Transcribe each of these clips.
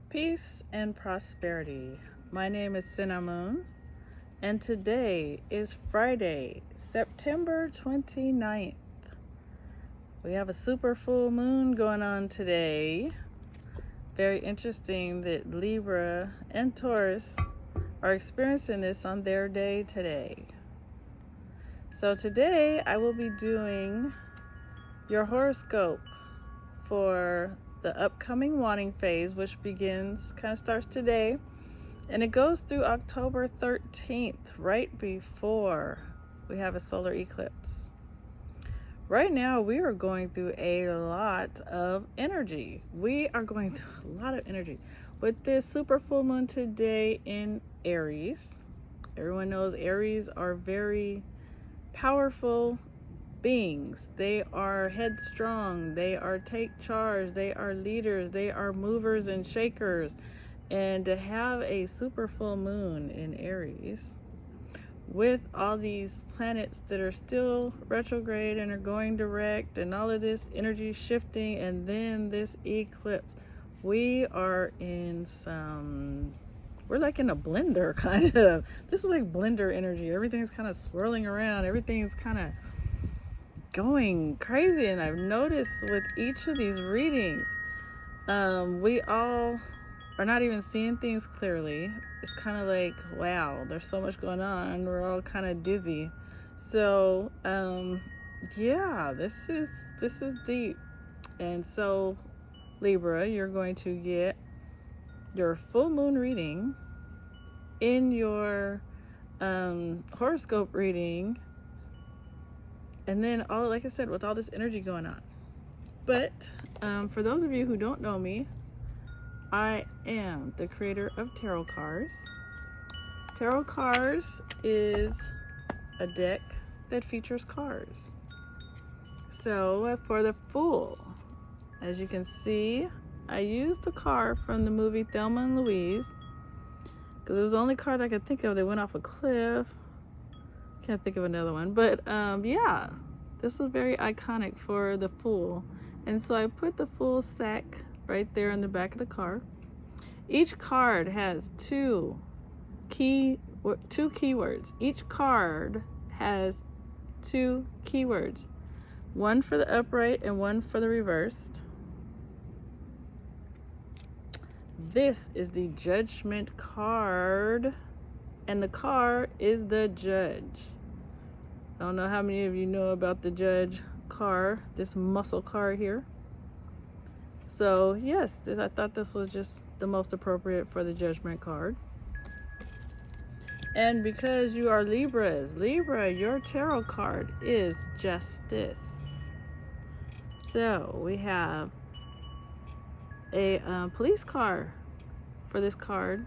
Peace and prosperity. My name is Cinnamon, and today is Friday, September 29th. We have a super full moon going on today. Very interesting that Libra and Taurus are experiencing this on their day today. So today I will be doing your horoscope for the upcoming waning phase, which starts today, and it goes through October 13th, right before we have a solar eclipse. Right now, we are going through a lot of energy. We are going through a lot of energy with this super full moon today in Aries. Everyone knows Aries are very powerful beings. They are headstrong, they are take charge, they are leaders, they are movers and shakers. And to have a super full moon in Aries with all these planets that are still retrograde and are going direct and all of this energy shifting, and then this eclipse, we're like in a blender kind of. This is like blender energy. Everything's kind of swirling around, everything's kind of going crazy. And I've noticed with each of these readings, we all are not even seeing things clearly. It's kind of like, wow, there's so much going on. We're all kind of dizzy. So yeah, this is deep. And so Libra, you're going to get your full moon reading in your horoscope reading. And then, like I said, with all this energy going on. But for those of you who don't know me, I am the creator of tarot cards. Tarot cards is a deck that features cards. So for the Fool, as you can see, I used the card from the movie Thelma and Louise, because it was the only card I could think of that went off a cliff. Can't think of another one, but yeah, this was very iconic for the Fool. And so I put the Fool sack right there in the back of the card. Each card has two keywords. Each card has two keywords, one for the upright and one for the reversed. This is the Judgment card, and the card is the Judge. I don't know how many of you know about the Judge card, this muscle card here. So yes, I thought this was just the most appropriate for the Judgment card. And because you are Libra, your tarot card is Justice. So we have a police car for this card.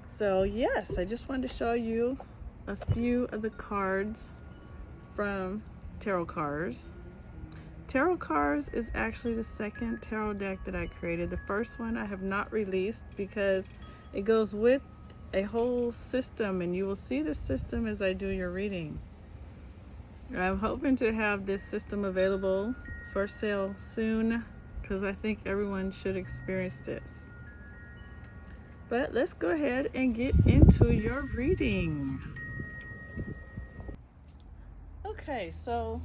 So yes, I just wanted to show you a few of the cards from tarot cards. Tarot cards is actually the second tarot deck that I created. The first one I have not released because it goes with a whole system, and you will see the system as I do your reading. I'm hoping to have this system available for sale soon, because I think everyone should experience this. But let's go ahead and get into your reading. Okay, so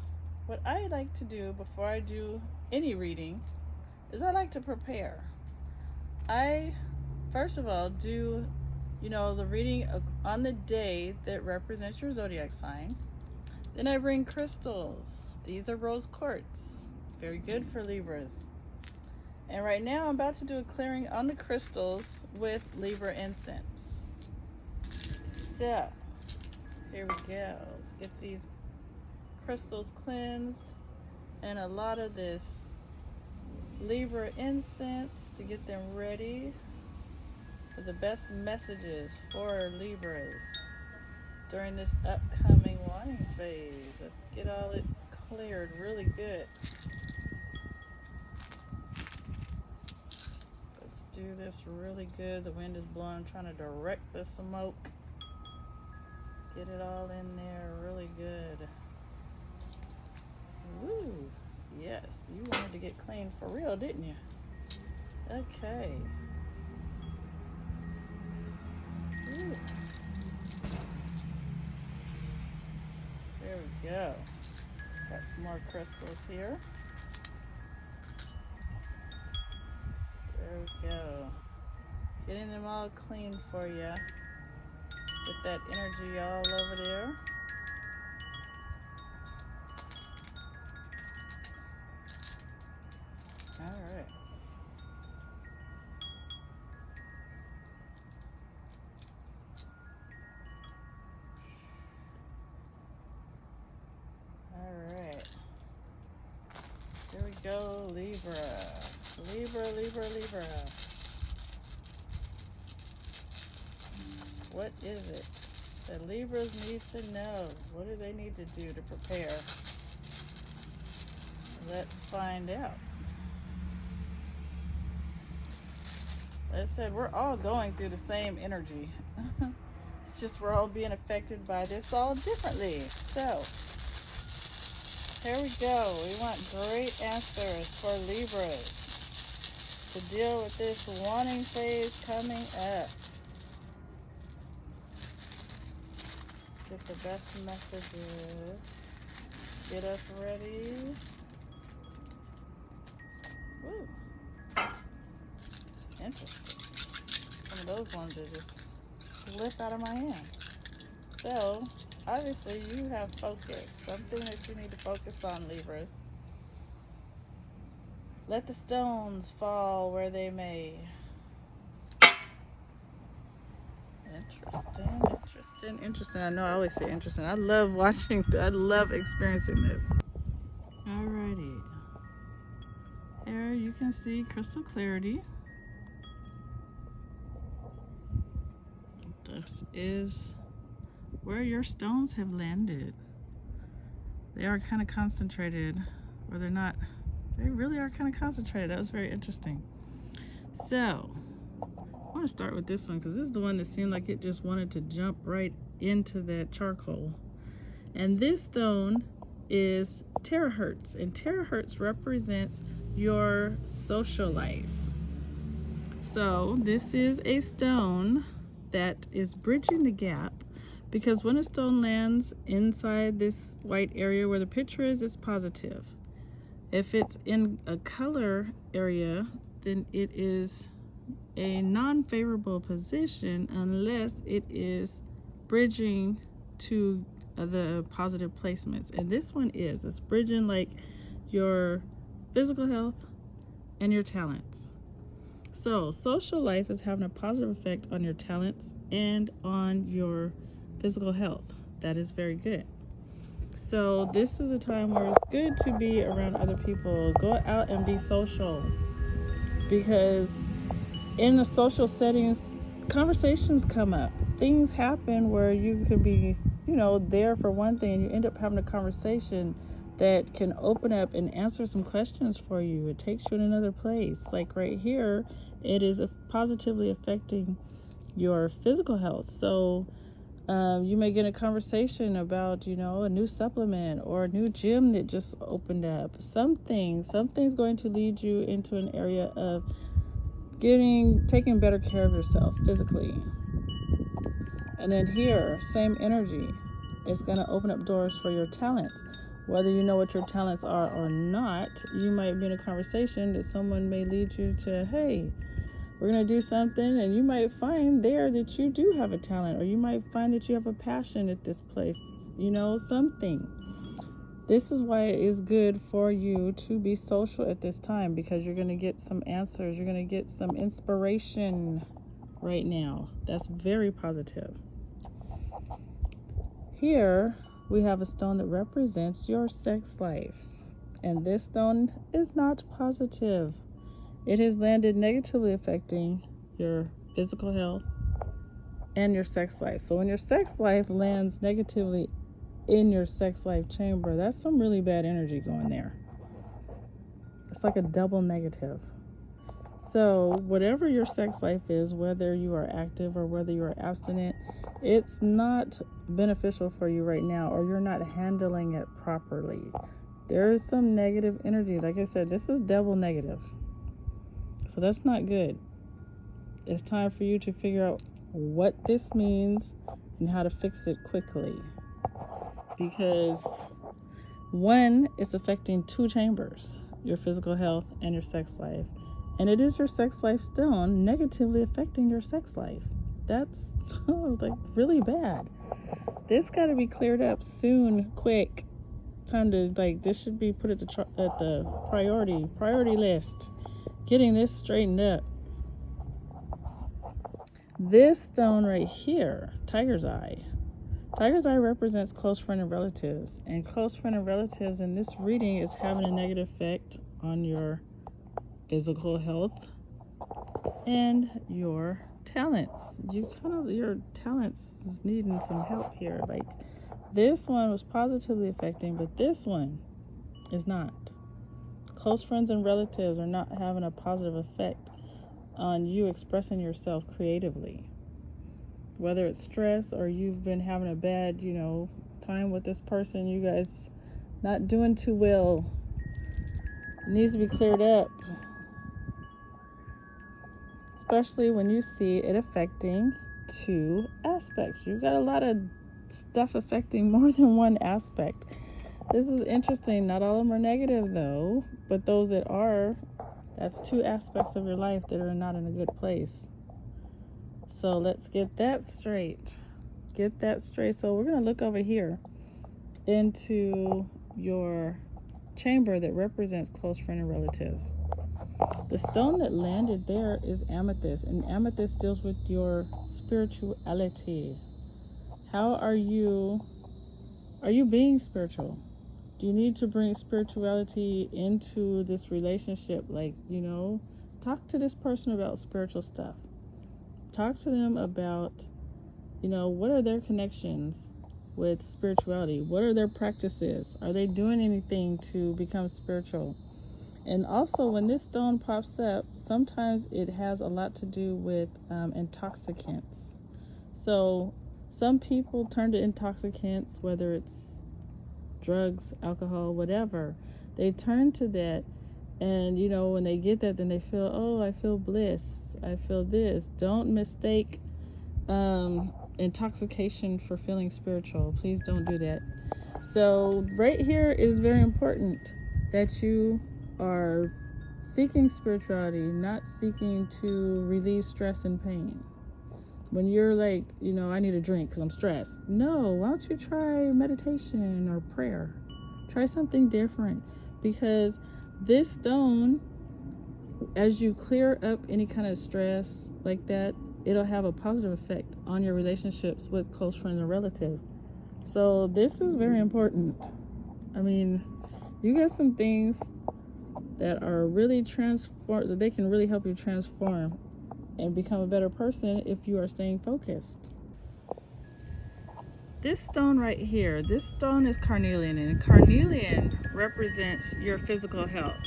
what I like to do before I do any reading is I like to prepare. I, first of all, do, the reading on the day that represents your zodiac sign. Then I bring crystals. These are rose quartz. Very good for Libras. And right now I'm about to do a clearing on the crystals with Libra incense. So, here we go. Let's get these crystals cleansed and a lot of this Libra incense to get them ready for the best messages for Libras during this upcoming waning phase. Let's get all it cleared really good. Let's do this really good. The wind is blowing. I'm trying to direct the smoke. Get it all in there really good. Woo! Yes, you wanted to get clean for real, didn't you? Okay. Ooh. There we go. Got some more crystals here. There we go. Getting them all clean for you. Get that energy all over there. All right. All right. Here we go, Libra. Libra, Libra, Libra. What is it that Libras need to know? What do they need to do to prepare? Let's find out. Like I said, we're all going through the same energy. It's just we're all being affected by this all differently. So, here we go. We want great answers for Libras to deal with this wanting phase coming up. Let's get the best messages. Get us ready. Woo. Interesting. Some of those ones that just slip out of my hand. So, obviously you have focus. Something that you need to focus on, Libras. Let the stones fall where they may. Interesting. I know I always say interesting. I love I love experiencing this. Alrighty. Here you can see crystal clarity. This is where your stones have landed. They are kind of concentrated, or they're not. They really are kind of concentrated. That was very interesting. So, I want to start with this one because this is the one that seemed like it just wanted to jump right into that charcoal. And this stone is terahertz, and terahertz represents your social life. So, this is a stone that is bridging the gap, because when a stone lands inside this white area where the picture is, it's positive. If it's in a color area, then it is a non-favorable position unless it is bridging to the positive placements. And this one it's bridging like your physical health and your talents. So social life is having a positive effect on your talents and on your physical health. That is very good. So this is a time where it's good to be around other people. Go out and be social, because in the social settings, conversations come up. Things happen where you could be, there for one thing, and you end up having a conversation that can open up and answer some questions for you. It takes you in another place. Like right here, it is positively affecting your physical health. So you may get a conversation about, a new supplement or a new gym that just opened up. Something's going to lead you into an area of taking better care of yourself physically. And then here, same energy. It's going to open up doors for your talents. Whether you know what your talents are or not, you might be in a conversation that someone may lead you to, hey, we're going to do something, and you might find there that you do have a talent, or you might find that you have a passion at this place, something. This is why it is good for you to be social at this time, because you're going to get some answers. You're going to get some inspiration right now. That's very positive. Here we have a stone that represents your sex life, and this stone is not positive. It has landed negatively affecting your physical health and your sex life. So when your sex life lands negatively in your sex life chamber, that's some really bad energy going there. It's like a double negative. So whatever your sex life is, whether you are active or whether you are abstinent, it's not beneficial for you right now, or you're not handling it properly. There is some negative energy. Like I said, this is double negative. So that's not good. It's time for you to figure out what this means and how to fix it quickly. Because one, it's affecting two chambers, your physical health and your sex life. And it is your sex life stone negatively affecting your sex life. That's like really bad. This got to be cleared up soon, quick. Time to, like, this should be put at the priority list. Getting this straightened up. This stone right here, Tiger's Eye. Tiger's Eye represents close friend and relatives. And close friend and relatives in this reading is having a negative effect on your physical health and your talents. Your talents is needing some help here. Like, this one was positively affecting, but this one is not. Close friends and relatives are not having a positive effect on you expressing yourself creatively. Whether it's stress or you've been having a bad, time with this person, you guys not doing too well. It needs to be cleared up. Especially when you see it affecting two aspects. You've got a lot of stuff affecting more than one aspect. This is interesting. Not all of them are negative though, but those that are, that's two aspects of your life that are not in a good place. So let's get that straight. So we're going to look over here into your chamber that represents close friend and relatives. The stone that landed there is amethyst, and amethyst deals with your spirituality. How are you being spiritual? Do you need to bring spirituality into this relationship? Like, talk to this person about spiritual stuff. Talk to them about, what are their connections with spirituality? What are their practices? Are they doing anything to become spiritual? And also, when this stone pops up, sometimes it has a lot to do with intoxicants. So some people turn to intoxicants, whether it's drugs, alcohol, whatever. They turn to that, and when they get that, then they feel, oh, I feel bliss, I feel this. Don't mistake intoxication for feeling spiritual. Please don't do that. So right here is very important that you are seeking spirituality, not seeking to relieve stress and pain. When you're like, I need a drink because I'm stressed. No, why don't you try meditation or prayer? Try something different, because this stone, as you clear up any kind of stress like that, it'll have a positive effect on your relationships with close friends and relatives. So this is very important. I mean, you got some things that are really that they can really help you transform and become a better person if you are staying focused. This stone right here, this stone is carnelian, and carnelian represents your physical health.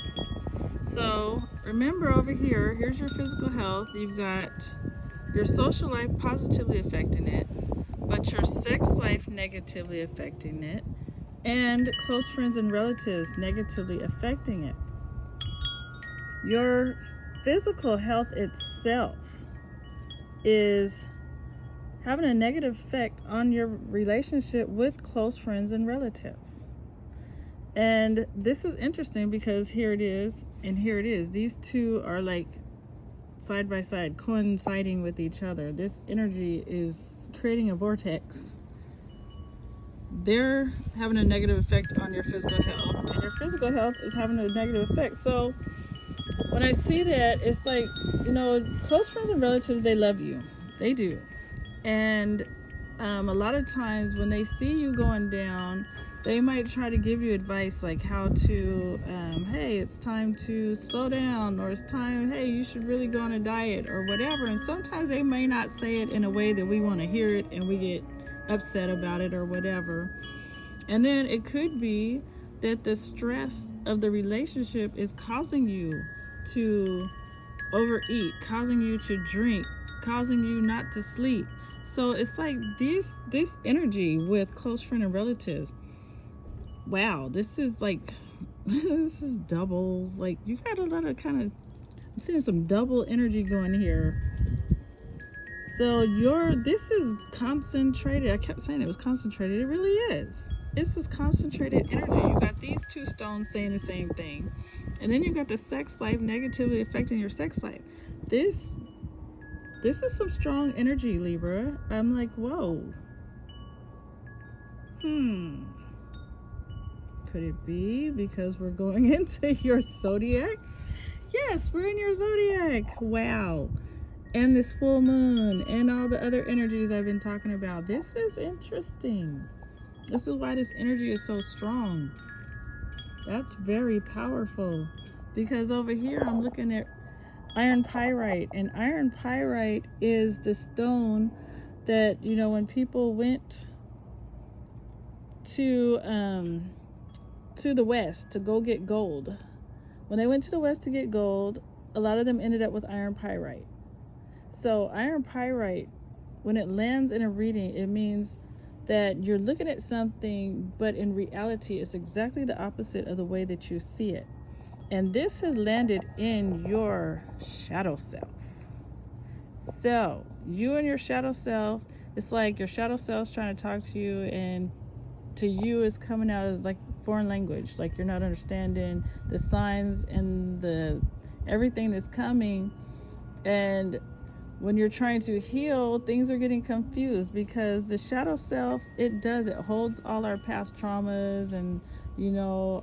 So remember, over here, here's your physical health. You've got your social life positively affecting it, but your sex life negatively affecting it, and close friends and relatives negatively affecting it. Your physical health itself is having a negative effect on your relationship with close friends and relatives. And this is interesting because here it is and here it is. These two are like side by side, coinciding with each other. This energy is creating a vortex. They're having a negative effect on your physical health, and your physical health is having a negative effect. So when I see that, it's like, close friends and relatives, they love you. They do. And a lot of times when they see you going down, they might try to give you advice like how to, hey, it's time to slow down, or it's time, hey, you should really go on a diet or whatever. And sometimes they may not say it in a way that we want to hear it and we get upset about it or whatever. And then it could be that the stress of the relationship is causing you to overeat, causing you to drink, causing you not to sleep. So it's like this energy with close friends and relatives. Wow, this is like This is double. Like, you got a lot of kind of, I'm seeing some double energy going here. So this is concentrated. I kept saying it was concentrated. It really is. It's this concentrated energy. You got these two stones saying the same thing. And then you got the sex life negatively affecting your sex life. This is some strong energy, Libra. I'm like, whoa. Could it be because we're going into your zodiac? Yes, we're in your zodiac. Wow. And this full moon and all the other energies I've been talking about. This is interesting. This is why this energy is so strong. That's very powerful. Because over here I'm looking at iron pyrite. And iron pyrite is the stone that, when people went to the west to go get gold. When they went to the west to get gold, a lot of them ended up with iron pyrite. So iron pyrite, when it lands in a reading, it means that you're looking at something, but in reality, it's exactly the opposite of the way that you see it. And this has landed in your shadow self. So you and your shadow self, it's like your shadow self's trying to talk to you, and to you is coming out as like foreign language, like you're not understanding the signs and the everything that's coming. And when you're trying to heal, things are getting confused because the shadow self, it holds all our past traumas and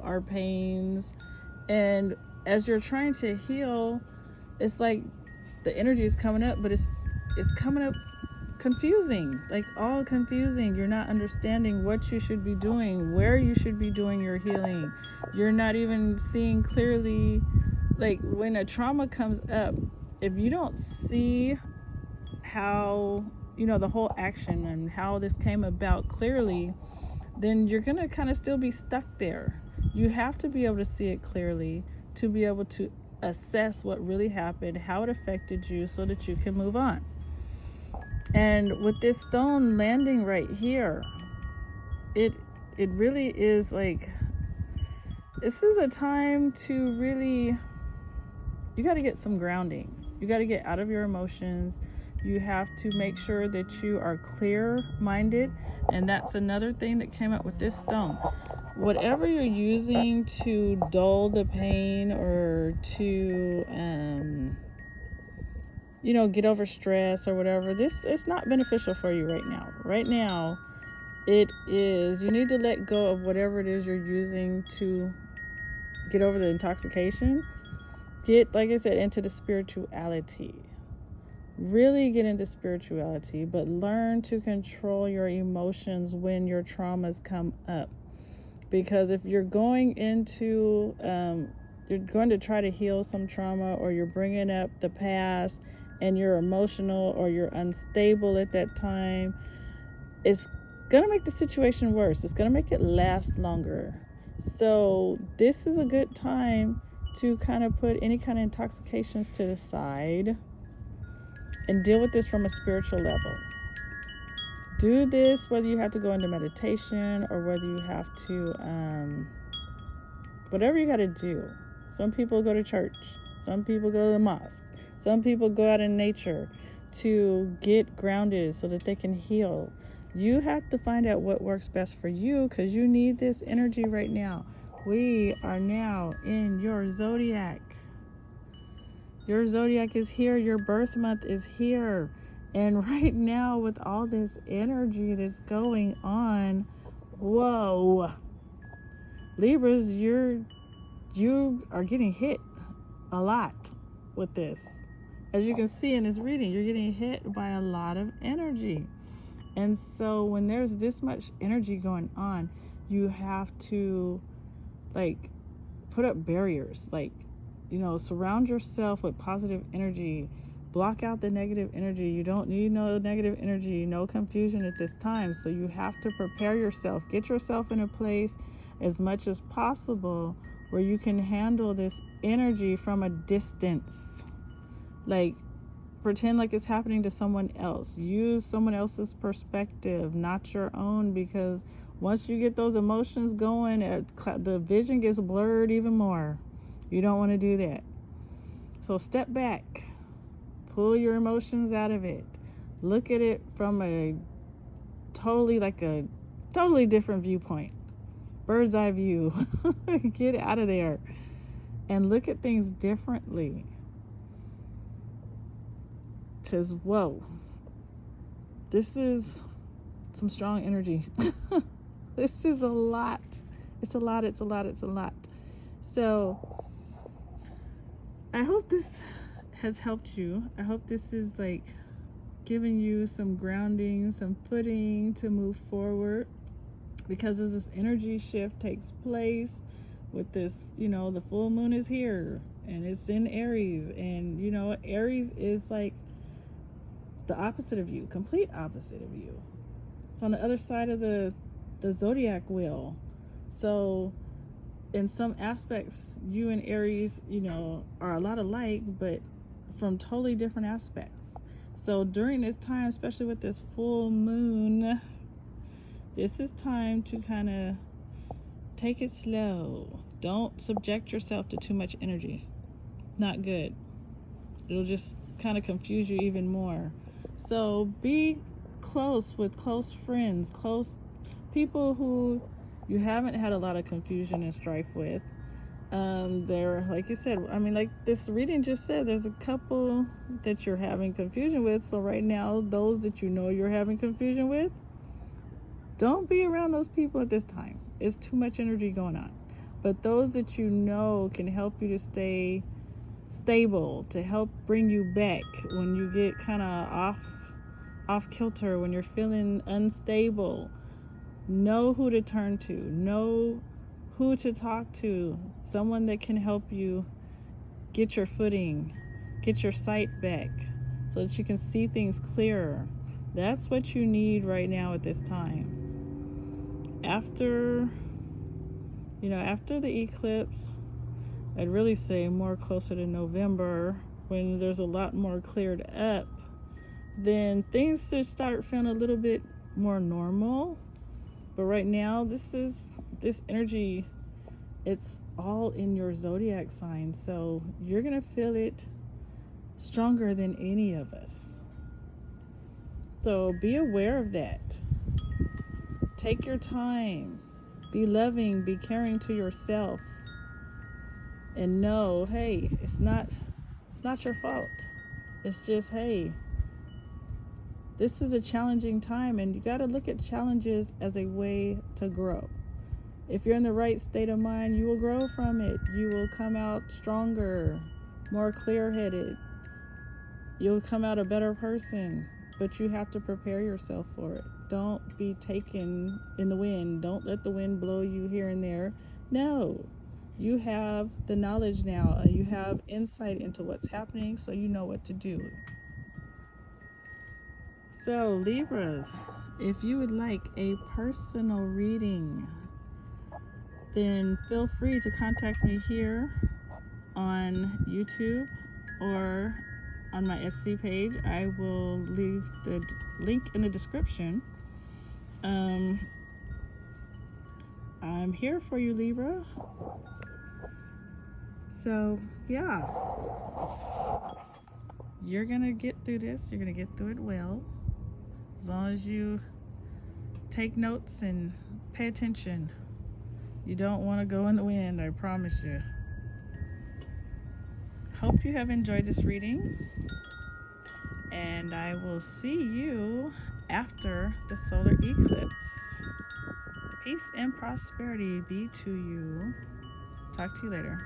our pains. And as you're trying to heal, it's like the energy is coming up, but it's coming up confusing, like all confusing. You're not understanding what you should be doing, where you should be doing your healing. You're not even seeing clearly. Like when a trauma comes up, if you don't see how, the whole action and how this came about clearly, then you're going to kind of still be stuck there. You have to be able to see it clearly to be able to assess what really happened, how it affected you, so that you can move on. And with this stone landing right here, it really is like, this is a time to really, you got to get some grounding. You got to get out of your emotions. You have to make sure that you are clear-minded. And that's another thing that came up with this stone. Whatever you're using to dull the pain or to, get over stress or whatever, it's not beneficial for you right now. Right now, you need to let go of whatever it is you're using to get over the intoxication. Get, like I said, into the spirituality. Really get into spirituality, but learn to control your emotions when your traumas come up. Because if you're going into, you're going to try to heal some trauma, or you're bringing up the past and you're emotional or you're unstable at that time, it's going to make the situation worse. It's going to make it last longer. So this is a good time to kind of put any kind of intoxications to the side and deal with this from a spiritual level. Do this whether you have to go into meditation or whether you have to, whatever you got to do. Some people go to church. Some people go to the mosque. Some people go out in nature to get grounded so that they can heal. You have to find out what works best for you, because you need this energy right now. We are now in your zodiac. Your zodiac is here. Your birth month is here. And right now, with all this energy that's going on, whoa, Libras, you are getting hit a lot with this. As you can see in this reading, you're getting hit by a lot of energy. And so when there's this much energy going on, you have to put up barriers, surround yourself with positive energy. Block out the negative energy. You don't need no negative energy, no confusion at this time. So you have to prepare yourself. Get yourself in a place as much as possible where you can handle this energy from a distance. Pretend like it's happening to someone else. Use someone else's perspective, not your own, because Once you get those emotions going, the vision gets blurred even more. You don't want to do that. So step back, pull your emotions out of it. Look at it from a totally different viewpoint. Bird's eye view. Get out of there and look at things differently. Because, whoa, this is some strong energy. This is a lot. It's a lot. So I hope this has helped you. I hope this is like giving you some grounding, some footing to move forward, because as this energy shift takes place with this, the full moon is here and it's in Aries, and Aries is like the opposite of you, complete opposite of you. It's on the other side of the zodiac wheel. So in some aspects, you and Aries, are a lot alike, but from totally different aspects. So during this time, especially with this full moon, this is time to kind of take it slow. Don't subject yourself to too much energy. Not good. It'll just kind of confuse you even more. So be close with close friends, close people who you haven't had a lot of confusion and strife with. There, like you said, like this reading just said, there's a couple that you're having confusion with. So right now, those that you're having confusion with, don't be around those people at this time. It's too much energy going on. But those that can help you to stay stable, to help bring you back when you get kind of off kilter, when you're feeling unstable. Know who to turn to. Know who to talk to. Someone that can help you get your footing, get your sight back, so that you can see things clearer. That's what you need right now at this time. After the eclipse, I'd really say more closer to November, when there's a lot more cleared up, then things should start feeling a little bit more normal. But right now, this energy, it's all in your zodiac sign, so you're gonna feel it stronger than any of us. So be aware of that. Take your time. Be loving, be caring to yourself, and know, hey, it's not your fault. It's just, hey, this is a challenging time, and you got to look at challenges as a way to grow. If you're in the right state of mind, you will grow from it. You will come out stronger, more clear-headed. You'll come out a better person, but you have to prepare yourself for it. Don't be taken in the wind. Don't let the wind blow you here and there. No, you have the knowledge now. You have insight into what's happening, so you know what to do. So, Libras, if you would like a personal reading, then feel free to contact me here on YouTube or on my Etsy page. I will leave the link in the description. I'm here for you, Libra. So, yeah. You're going to get through this. You're going to get through it well. As long as you take notes and pay attention. You don't want to go in the wind, I promise you. Hope you have enjoyed this reading. And I will see you after the solar eclipse. Peace and prosperity be to you. Talk to you later.